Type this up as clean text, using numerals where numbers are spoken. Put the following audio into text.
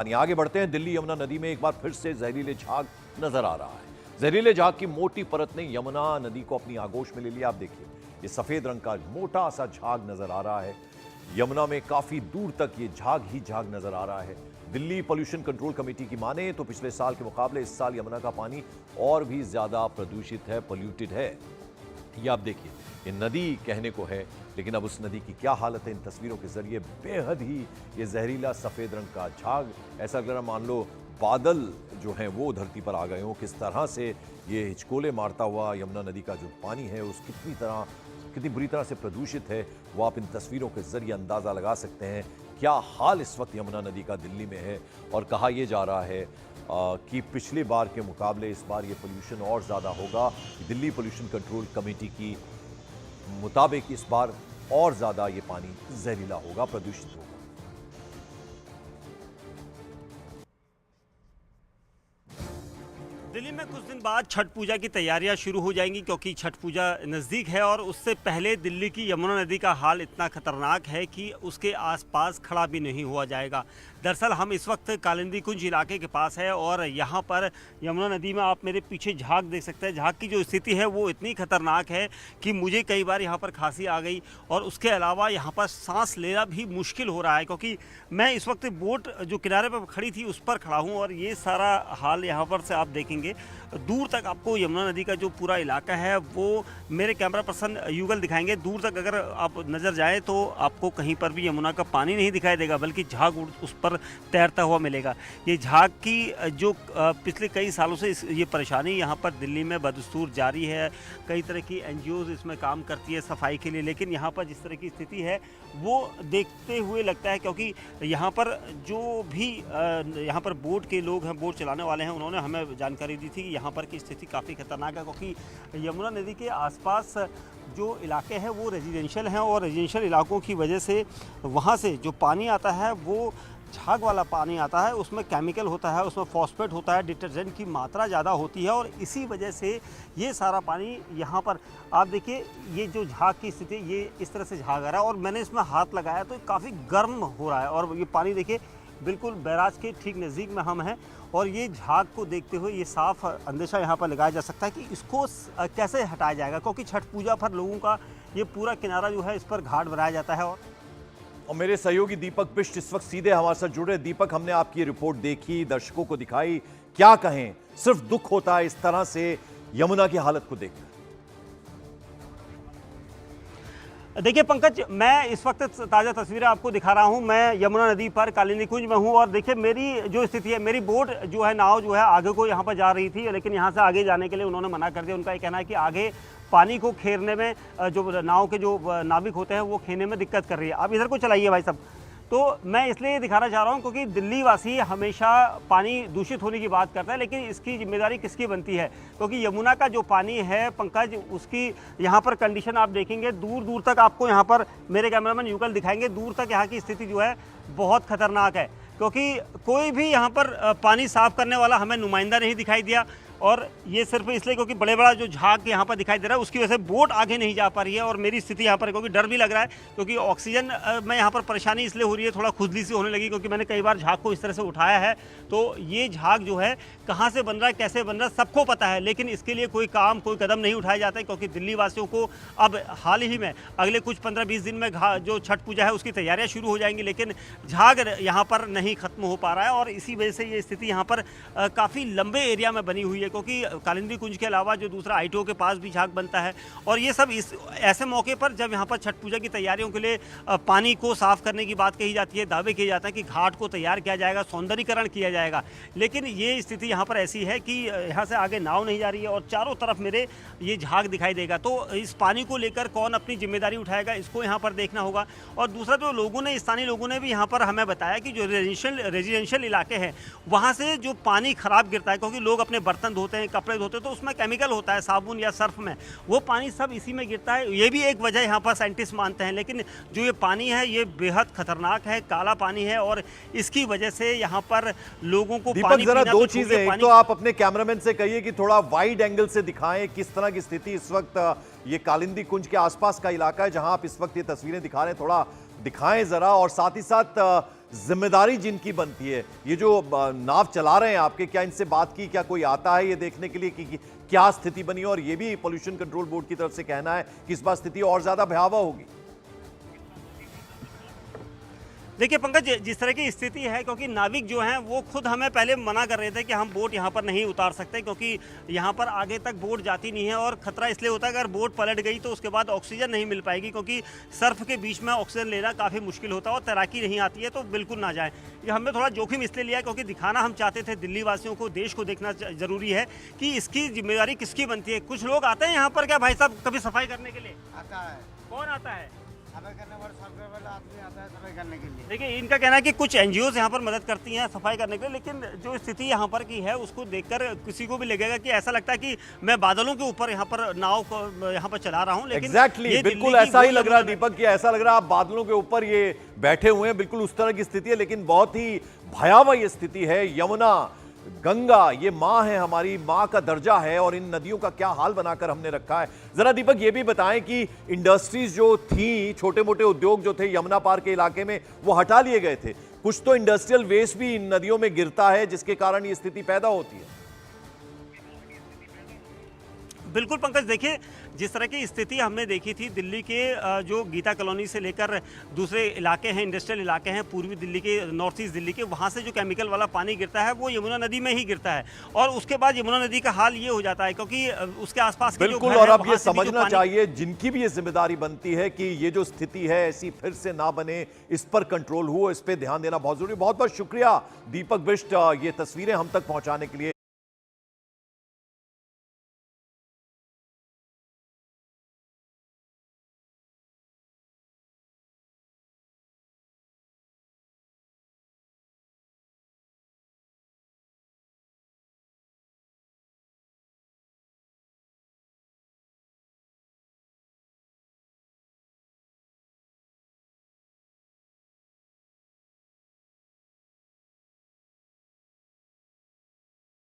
आगे बढ़ते हैं। दिल्ली यमुना नदी में एक बार फिर से जहरीले झाग नजर आ रहा है। जहरीले झाग की मोटी परत ने यमुना नदी को अपनी आगोश में ले लिया। आप देखिए, ये सफेद रंग का मोटा सा झाग नजर आ रहा है। यमुना में काफी दूर तक ये झाग ही झाग नजर आ रहा है। दिल्ली पोल्यूशन कंट्रोल कमेटी की माने तो पिछले साल के मुकाबले इस साल यमुना का पानी और भी ज्यादा प्रदूषित है, पोल्यूटेड है। ये आप देखिए, ये नदी कहने को है, लेकिन अब उस नदी की क्या हालत है। इन तस्वीरों के जरिए बेहद ही ये जहरीला सफेद रंग का झाग, ऐसा लग रहा मान लो बादल जो हैं वो धरती पर आ गए हों। किस तरह से ये हिचकोले मारता हुआ यमुना नदी का जो पानी है उस कितनी बुरी तरह से प्रदूषित है, वो आप इन तस्वीरों के जरिए अंदाजा लगा सकते हैं। क्या हाल इस वक्त यमुना नदी का दिल्ली में है। और कहा यह जा रहा है कि पिछली बार के मुकाबले इस बार ये पोल्यूशन और ज़्यादा होगा। दिल्ली पोल्यूशन कंट्रोल कमेटी की मुताबिक इस बार और ज़्यादा ये पानी जहरीला होगा, प्रदूषित होगा। दिल्ली में कुछ दिन बाद छठ पूजा की तैयारियां शुरू हो जाएंगी, क्योंकि छठ पूजा नज़दीक है और उससे पहले दिल्ली की यमुना नदी का हाल इतना खतरनाक है कि उसके आसपास खड़ा भी नहीं हुआ जाएगा। दरअसल हम इस वक्त कालिंदी कुंज इलाके के पास है और यहाँ पर यमुना नदी में आप मेरे पीछे झाग देख सकते हैं। झाग की जो स्थिति है वो इतनी खतरनाक है कि मुझे कई बार यहाँ पर खांसी आ गई और उसके अलावा यहाँ पर सांस लेना भी मुश्किल हो रहा है, क्योंकि मैं इस वक्त बोट जो किनारे पर खड़ी थी उस पर खड़ा हूँ और ये सारा हाल यहाँ पर से आप देखेंगे। दूर तक आपको यमुना नदी का जो पूरा इलाका है वो मेरे कैमरा पर्सन युगल दिखाएंगे। दूर तक अगर आप नज़र जाए तो आपको कहीं पर भी यमुना का पानी नहीं दिखाई देगा, बल्कि झाग उस पर तैरता हुआ मिलेगा। ये झाग की जो पिछले कई सालों से ये परेशानी यहाँ पर दिल्ली में बदस्तूर जारी है। कई तरह की एनजीओज इसमें काम करती है सफाई के लिए, लेकिन यहाँ पर जिस तरह की स्थिति है वो देखते हुए लगता है, क्योंकि यहाँ पर जो भी यहाँ पर बोट के लोग हैं, बोट चलाने वाले हैं, उन्होंने हमें जानकारी दी थी कि यहाँ पर की स्थिति काफ़ी खतरनाक है, क्योंकि यमुना नदी के आसपास जो इलाके हैं वो रेजिडेंशियल हैं और रेजिडेंशियल इलाकों की वजह से वहाँ से जो पानी आता है वो झाग वाला पानी आता है। उसमें केमिकल होता है, उसमें फॉस्फेट होता है, डिटर्जेंट की मात्रा ज़्यादा होती है और इसी वजह से ये सारा पानी यहाँ पर आप देखिए, ये जो झाग की स्थिति, ये इस तरह से झाग आ रहा है और मैंने इसमें हाथ लगाया तो काफ़ी गर्म हो रहा है। और ये पानी देखिए बिल्कुल बैराज के ठीक नज़दीक में हम हैं और ये झाग को देखते हुए ये साफ अंदेशा यहाँ पर लगाया जा सकता है कि इसको कैसे हटाया जाएगा, क्योंकि छठ पूजा पर लोगों का ये पूरा किनारा जो है इस पर घाट बनाया जाता है। और मेरे सहयोगी दीपक बिष्ट इस वक्त सीधे हमारे साथ जुड़े। दीपक, हमने आपकी रिपोर्ट देखी, दर्शकों को दिखाई, क्या कहें, सिर्फ दुख होता है इस तरह से यमुना की हालत को देखकर। देखिए पंकज, मैं इस वक्त ताज़ा तस्वीरें आपको दिखा रहा हूं। मैं यमुना नदी पर कालिंदी कुंज में हूं और देखिए मेरी जो स्थिति है, मेरी बोट जो है, नाव जो है आगे को यहां पर जा रही थी, लेकिन यहां से आगे जाने के लिए उन्होंने मना कर दिया। उनका ये कहना है कि आगे पानी को खेरने में जो नाव के जो नाविक होते हैं वो खेने में दिक्कत कर रही है। आप इधर को चलाइए भाई साहब। तो मैं इसलिए दिखाना चाह रहा हूं क्योंकि दिल्ली वासी हमेशा पानी दूषित होने की बात करता है, लेकिन इसकी जिम्मेदारी किसकी बनती है, क्योंकि यमुना का जो पानी है पंकज, उसकी यहाँ पर कंडीशन आप देखेंगे, दूर दूर तक आपको यहाँ पर मेरे कैमरामैन युगल दिखाएंगे, दूर तक यहाँ की स्थिति जो है बहुत खतरनाक है, क्योंकि कोई भी यहाँ पर पानी साफ करने वाला हमें नुमाइंदा नहीं दिखाई दिया। और ये सिर्फ इसलिए क्योंकि बड़े बड़ा जो झाग यहाँ पर दिखाई दे रहा है उसकी वजह से बोट आगे नहीं जा पा रही है। और मेरी स्थिति यहाँ पर, क्योंकि डर भी लग रहा है, क्योंकि ऑक्सीजन में यहाँ पर परेशानी इसलिए हो रही है, थोड़ा खुजली सी होने लगी, क्योंकि मैंने कई बार झाग को इस तरह से उठाया है। तो ये झाग जो है कहाँ से बन रहा है, कैसे बन रहा है, सबको पता है, लेकिन इसके लिए कोई कदम नहीं उठाया जाता है, क्योंकि दिल्ली वासियों को अब हाल ही में अगले कुछ 15-20 दिन में जो छठ पूजा है उसकी तैयारियाँ शुरू हो जाएंगी, लेकिन झाग यहाँ पर नहीं खत्म हो पा रहा है। और इसी वजह से ये स्थिति यहाँ पर काफ़ी लंबे एरिया में बनी हुई है, क्योंकि कालिंदी कुंज के अलावा जो दूसरा आईटीओ के पास भी झाग बनता है। और ये सब इस ऐसे मौके पर जब यहाँ पर छठ पूजा की तैयारियों के लिए पानी को साफ करने की बात कही जाती है, दावे किए जाते हैं कि घाट को तैयार किया जाएगा, सौंदर्यीकरण किया जाएगा, लेकिन ये स्थिति यहाँ पर ऐसी है कि यहाँ से आगे नाव नहीं जा रही है और चारों तरफ मेरे ये झाग दिखाई देगा। तो इस पानी को लेकर कौन अपनी जिम्मेदारी उठाएगा, इसको यहाँ पर देखना होगा। और दूसरा, जो लोगों ने, स्थानीय लोगों ने भी यहाँ पर हमें बताया कि जो रेजिडेंशियल इलाके हैं वहाँ से जो पानी खराब गिरता है, क्योंकि लोग अपने बर्तन धोते हैं, कपड़े धोते हैं, तो उसमें केमिकल होता है, साबुन या सर्फ में, वो पानी सब इसी में गिरता है। ये भी एक वजह यहाँ पर साइंटिस्ट मानते हैं, लेकिन जो ये पानी है ये बेहद खतरनाक है, काला पानी है और इसकी वजह से यहाँ पर लोगों को दीपक, जरा दो चीजें, एक तो आप अपने कैमरामैन से कहिए कि थोड़ा वाइड एंगल से दिखाएं किस तरह की स्थिति इस वक्त ये कालिंदी कुंज के आसपास का इलाका है जहां आप इस वक्त ये तस्वीरें दिखा रहे हैं, थोड़ा दिखाएं जरा। और साथ ही साथ जिम्मेदारी जिनकी बनती है, ये जो नाव चला रहे हैं आपके, क्या इनसे बात की, क्या कोई आता है ये देखने के लिए कि क्या स्थिति बनी? और ये भी पोल्यूशन कंट्रोल बोर्ड की तरफ से कहना है कि इस बार स्थिति और ज्यादा भयावह होगी। देखिए पंकज, जिस तरह की स्थिति है, क्योंकि नाविक जो हैं वो खुद हमें पहले मना कर रहे थे कि हम बोट यहाँ पर नहीं उतार सकते, क्योंकि यहाँ पर आगे तक बोट जाती नहीं है और खतरा इसलिए होता है अगर बोट पलट गई तो उसके बाद ऑक्सीजन नहीं मिल पाएगी, क्योंकि सर्फ के बीच में ऑक्सीजन लेना काफ़ी मुश्किल होता है और तैराकी नहीं आती है, तो बिल्कुल ना जाए। ये हमने थोड़ा जोखिम इसलिए लिया क्योंकि दिखाना हम चाहते थे दिल्ली वासियों को, देश को देखना जरूरी है कि इसकी जिम्मेदारी किसकी बनती है। कुछ लोग आते हैं यहाँ पर क्या भाई साहब कभी सफाई करने के लिए? आता है, कौन आता है? सफाई करने वाला सरकार वाला आदमी आता है सफाई करने के लिए। देखिए इनका कहना है कि कुछ एनजीओ यहाँ पर मदद करती हैं सफाई करने के लिए, लेकिन जो स्थिति यहाँ पर की है उसको देखकर किसी को भी लगेगा कि ऐसा लगता है कि मैं बादलों के ऊपर यहाँ पर नाव को यहाँ पर चला रहा हूँ। लेकिन एग्जैक्टली, बिल्कुल ऐसा ही लग रहा है दीपक, कि ऐसा लग रहा है आप बादलों के ऊपर ये बैठे हुए हैं, बिल्कुल उस तरह की स्थिति है। लेकिन बहुत ही भयावह ये स्थिति है। यमुना, गंगा, ये माँ है, हमारी माँ का दर्जा है, और इन नदियों का क्या हाल बनाकर हमने रखा है। जरा दीपक ये भी बताएं कि इंडस्ट्रीज जो थी, छोटे मोटे उद्योग जो थे यमुना पार के इलाके में, वो हटा लिए गए थे। कुछ तो इंडस्ट्रियल वेस्ट भी इन नदियों में गिरता है, जिसके कारण ये स्थिति पैदा होती है। बिल्कुल पंकज, देखिए जिस तरह की स्थिति हमने देखी थी दिल्ली के जो गीता कॉलोनी से लेकर दूसरे इलाके हैं, इंडस्ट्रियल इलाके हैं पूर्वी दिल्ली के, नॉर्थ ईस्ट दिल्ली के, वहाँ से जो केमिकल वाला पानी गिरता है वो यमुना नदी में ही गिरता है, और उसके बाद यमुना नदी का हाल ये हो जाता है क्योंकि उसके आसपास के बिल्कुल। और अब ये समझना चाहिए जिनकी भी ये जिम्मेदारी बनती है कि ये जो स्थिति है ऐसी फिर से ना बने, इस पर कंट्रोल हो, इस पर ध्यान देना बहुत जरूरी। बहुत बहुत शुक्रिया दीपक बिष्ट ये तस्वीरें हम तक पहुंचाने के लिए।